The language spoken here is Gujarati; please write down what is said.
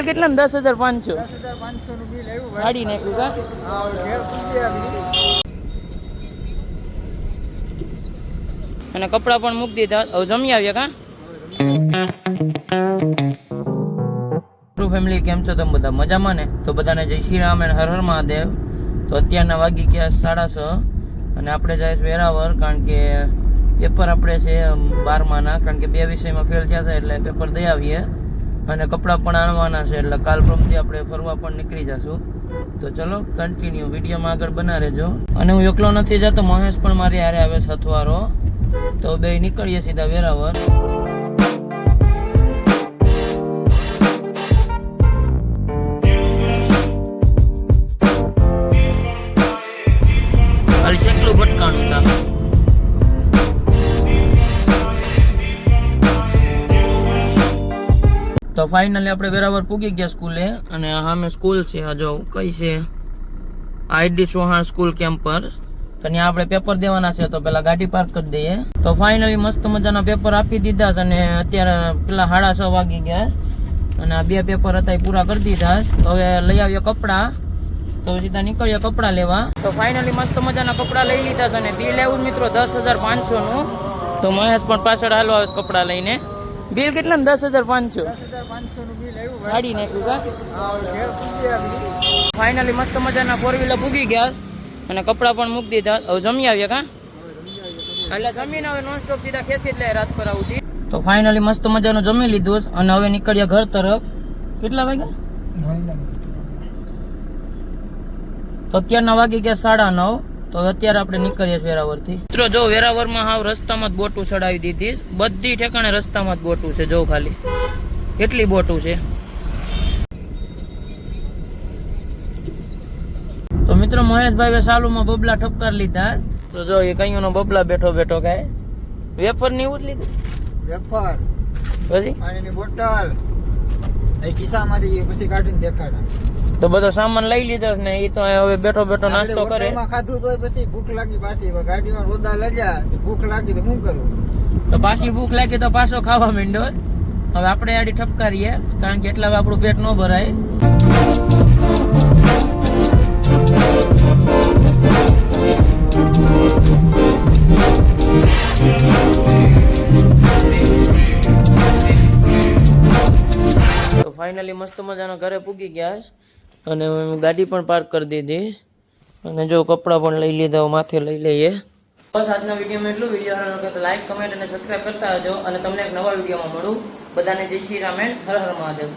કેટલા? 10,500. 10,500 નું બિલ આવ્યું. ગાડી નાખ્યું કા? હા, ઘેર પૂજી આવી. અને કપડાં પણ મૂકી દીધા. હવે જમી આવ્યા કા? ફેમિલી કેમ છો તમે બધા? મજામાં ને? તો બધાને જય શ્રી રામ અને હર હર મહાદેવ. તો અત્યારના વાગી ગયા 6:30 અને આપણે જાય વેરાવળ, કારણ કે પેપર આપણે છે 12માના, કારણ કે 2 વિષયમાં ફેલ થયા હતા એટલે પેપર દઈ આવીએ. અને કપડાં પણ આણવાના છે એટલે કાલ પરમથી આપણે ફરવા પણ નીકળી જશું. તો ચલો કન્ટિન્યુ વિડીયોમાં આગળ બના રહેજો. અને હું એકલો નથી જતો, મહેશ પણ મારી હારે આવે સથવારો. તો બે નીકળીએ સીધા વેરાવળ. કેટલું ભટકાણું હતા. તો ફાઇનલી આપણે વેરાવળ પૂગી ગયા સ્કૂલે. અને સામે સ્કૂલ છે, આ જો કઈ છે, આઈડી ચૌહાણ સ્કૂલ કેમ્પસ. તો ત્યાં આપણે પેપર દેવાના છે, તો પેલા ગાડી પાર્ક કરી દઈએ. તો ફાઇનલી મસ્ત મજાના પેપર આપી દીધા છે. અને અત્યારે પેલા 6:30 વાગી ગયા અને આ 2 પેપર હતા એ પૂરા કરી દીધા. તો હવે લઈ આવીએ કપડાં. તો સીધા નીકળીએ કપડાં લેવા. તો ફાઇનલી મસ્ત મજાના કપડાં લઈ લીધા છે. અને બિલ આવ્યું મિત્રો 10,500 નું. તો મહેશ પણ પાછળ હાલો આવે કપડાં લઈને. બિલ કેટલા? 10,500. 10,500 નું બિલ આવ્યું. ગાડી નાખ્યું કા? હા, ઘેર પૂજી આવી. ફાઇનલી મસ્ત મજાના 4-વ્હીલર પૂગી ગયા અને કપડાં પણ મૂકી દીધા. હવે જમી આવ્યા કા? એટલે જમીને હવે નોન સ્ટોપ સીધા ખેંચી જ લે રાત પર આવતી. તો ફાઇનલી મસ્ત મજાનું જમી લીધું અને હવે નીકળ્યા ઘર તરફ. કેટલા વાગ્યા? તો અત્યારના વાગી ગયા 9:30. તો અત્યારે આપણે નીકળીએ વેરાવળથી. મિત્રો જો વેરાવળમાં હાવ રસ્તામાં જ બોટું ચડાવી દીધી. બધી ઠેકાણે રસ્તામાં જ બોટું છે. જો ખાલી કેટલી બોટું છે. તો મિત્રો મહેશભાઈ સાલુમાં બબલા ઠપકાર લીધા. તો જો એ કઈનો બબલા બેઠો બેઠો ખાય. વેફર ની એવું જ લીધું. વેફર પછી પાણીની બોટલ એ ખિસ્સામાંથી પછી કાઢીને દેખાડા. તો બધો સામાન લઈ લીધો ને એ તો હવે બેઠો બેઠો નાસ્તો કરે. ખાધું તો પછી ભૂખ લાગી પાછી ગાડીમાં રોદા લજા ભૂખ લાગી તો શું કરું? તો પાછી ભૂખ લાગી તો પાછો ખાવા માંડ્યો. હવે આપણે આડી ઠપકારીએ, કારણ કે એટલા આપણું પેટ ન ભરાય. તો ફાઇનલી મસ્ત મજાના ઘરે પૂગી ગયા અને ગાડી પણ પાર્ક કરી દીધી. અને જો કપડાં પણ લઈ લીધા, માથે લઈ લઈએ. બસ આજના વિડીયોમાં એટલું. વિડીયો સારો લાગે તો લાઈક, કમેન્ટ અને સબસ્ક્રાઈબ કરતા રહેજો. અને તમને એક નવા વિડીયોમાં મળું. બધાને જય શ્રી રામ એન્ડ હર હર મહાદેવ.